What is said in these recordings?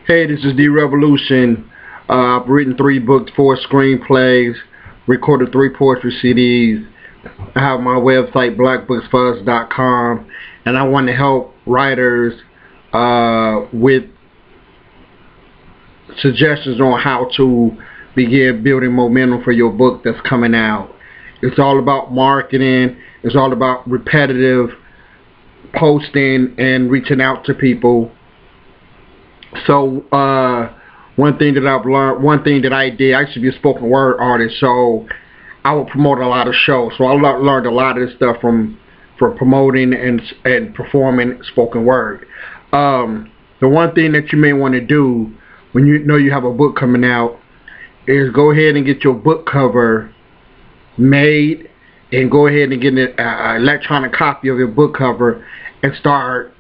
Hey, this is The Revolution. I've written 3 books, 4 screenplays, recorded 3 poetry CDs. I have my website, MvesQIJdsaM, and I want to help writers with suggestions on how to begin building momentum for your book that's coming out. It's all about marketing. It's all about repetitive posting and reaching out to people. So one thing that I've learned, one thing that I did, I used to be a spoken word artist, so I would promote a lot of shows. So I learned a lot of this stuff from promoting and performing spoken word. The one thing that you may want to do when you know you have a book coming out is go ahead and get your book cover made, and go ahead and get an electronic copy of your book cover and start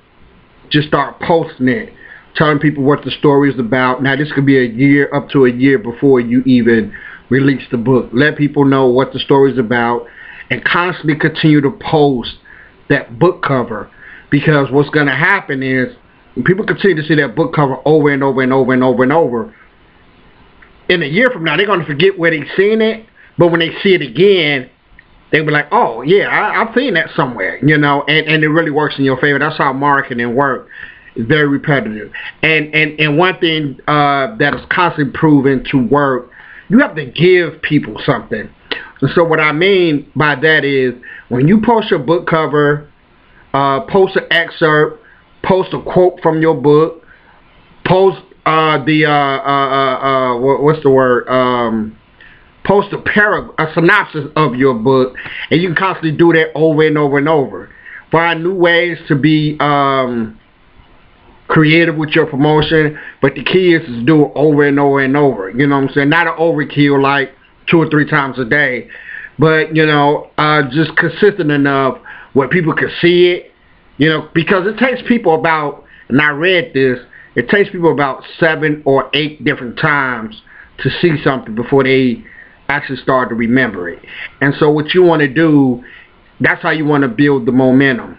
posting it, telling people what the story is about. Now, this could be up to a year before you even release the book. Let people know what the story is about, and constantly continue to post that book cover, because what's going to happen is when people continue to see that book cover over and over and over and over and over, in a year from now, they're going to forget where they've seen it, but when they see it again, they'll be like, oh, yeah, I've seen that somewhere, you know, and it really works in your favor. That's how marketing works. It's very repetitive. And one thing that is constantly proven to work, you have to give people something. And so what I mean by that is, when you post your book cover, post an excerpt, post a quote from your book, post post a synopsis of your book, and you can constantly do that over and over and over. Find new ways to be creative with your promotion, but the key is to do it over and over and over. You know what I'm saying? Not an overkill like 2 or 3 times a day, but you know, just consistent enough where people can see it. You know, because it takes people about, and I read this, it takes people about 7 or 8 different times to see something before they actually start to remember it. And so what you want to do, that's how you want to build the momentum.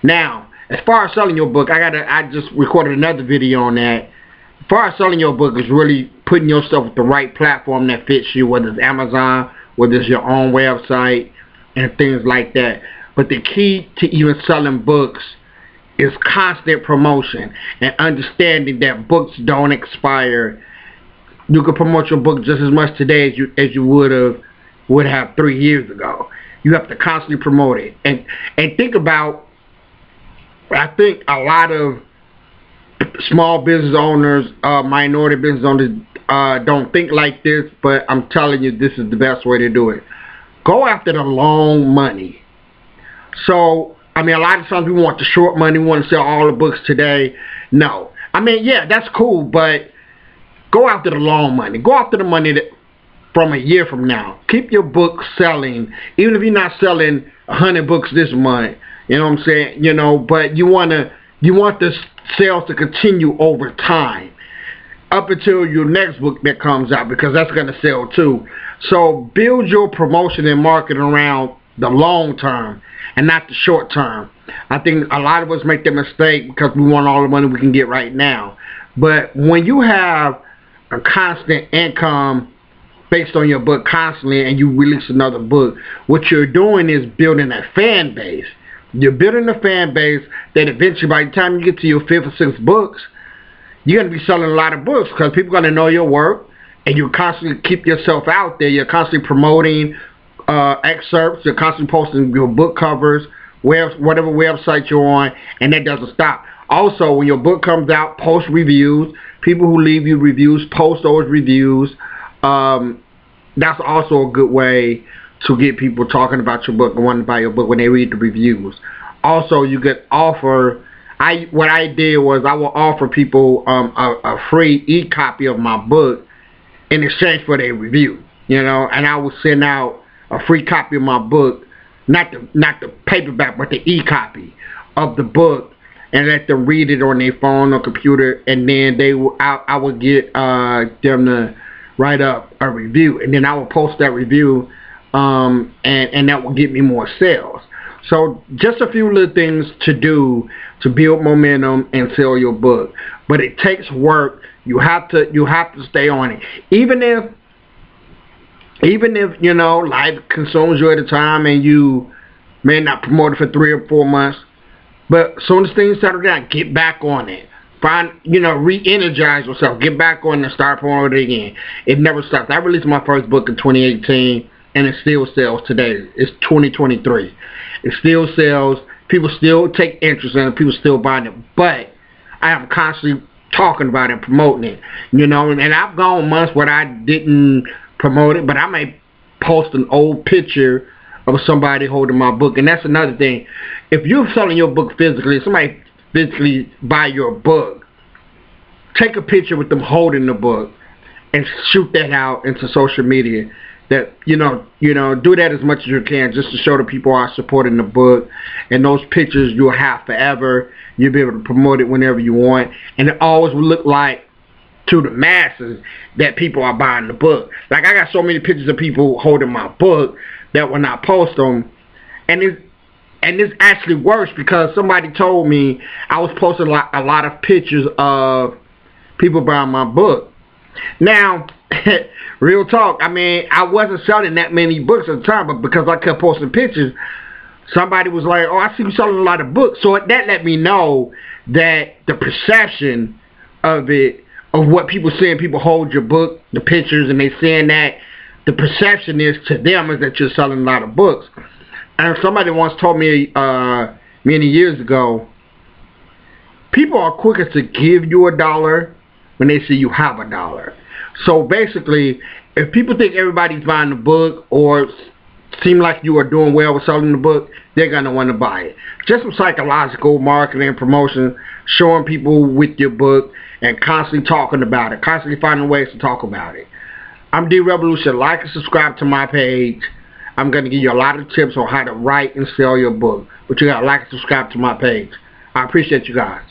Now, as far as selling your book, I just recorded another video on that. As far as selling your book is really putting yourself with the right platform that fits you, whether it's Amazon, whether it's your own website, and things like that. But the key to even selling books is constant promotion and understanding that books don't expire. You can promote your book just as much today as you would have 3 years ago. You have to constantly promote it. And think about, I think a lot of small business owners, minority business owners don't think like this, but I'm telling you, this is the best way to do it. Go after the long money. So, I mean, a lot of times we want the short money, we want to sell all the books today. No. I mean, yeah, that's cool, but go after the long money. Go after the money that from a year from now. Keep your book selling, even if you're not selling 100 books this month. You know what I'm saying? You know, but you want the sales to continue over time, up until your next book that comes out, because that's going to sell too. So build your promotion and marketing around the long term and not the short term. I think a lot of us make that mistake because we want all the money we can get right now. But when you have a constant income based on your book constantly, and you release another book, what you're doing is building a fan base. You're building a fan base that eventually, by the time you get to your 5th or 6th books, you're going to be selling a lot of books, because people are going to know your work, and you constantly keep yourself out there. You're constantly promoting excerpts. You're constantly posting your book covers, whatever website you're on, and that doesn't stop. Also, when your book comes out, post reviews. People who leave you reviews, post those reviews. That's also a good way to get people talking about your book and wanting to buy your book when they read the reviews. Also, you could offer, what I did was I will offer people a free e-copy of my book in exchange for their review, you know, and I will send out a free copy of my book, not the paperback, but the e-copy of the book, and let them read it on their phone or computer, and then I would get them to write up a review, and then I will post that review, and that will get me more sales. So just a few little things to do to build momentum and sell your book. But it takes work. You have to stay on it. Even if you know life consumes you at a time and you may not promote it for 3 or 4 months, but as soon as things settle down, get back on it. Find, re-energize yourself. Get back on it and start promoting it again. It never stops. I released my first book in 2018, and it still sells today. It's 2023. It still sells. People still take interest in it. People still buying it. But I am constantly talking about it and promoting it. And I've gone months where I didn't promote it, but I may post an old picture of somebody holding my book. And that's another thing. If you're selling your book physically, somebody physically buy your book, take a picture with them holding the book and shoot that out into social media. That do that as much as you can, just to show the people are supporting the book. And those pictures you'll have forever. You'll be able to promote it whenever you want, and it always will look like to the masses that people are buying the book. Like, I got so many pictures of people holding my book that when I post them, and it's actually worse because somebody told me I was posting a lot of pictures of people buying my book. Now, real talk, I wasn't selling that many books at the time, but because I kept posting pictures, somebody was like, oh, I see you selling a lot of books. So that let me know that the perception of it, of what people saying, people hold your book, the pictures, and they saying that the perception is to them is that you're selling a lot of books. And somebody once told me many years ago, people are quicker to give you $1 when they see you have $1. So basically, if people think everybody's buying the book or seem like you are doing well with selling the book, they're going to want to buy it. Just some psychological marketing and promotion, showing people with your book and constantly talking about it, constantly finding ways to talk about it. I'm D Revolution. Like and subscribe to my page. I'm going to give you a lot of tips on how to write and sell your book. But you got to like and subscribe to my page. I appreciate you guys.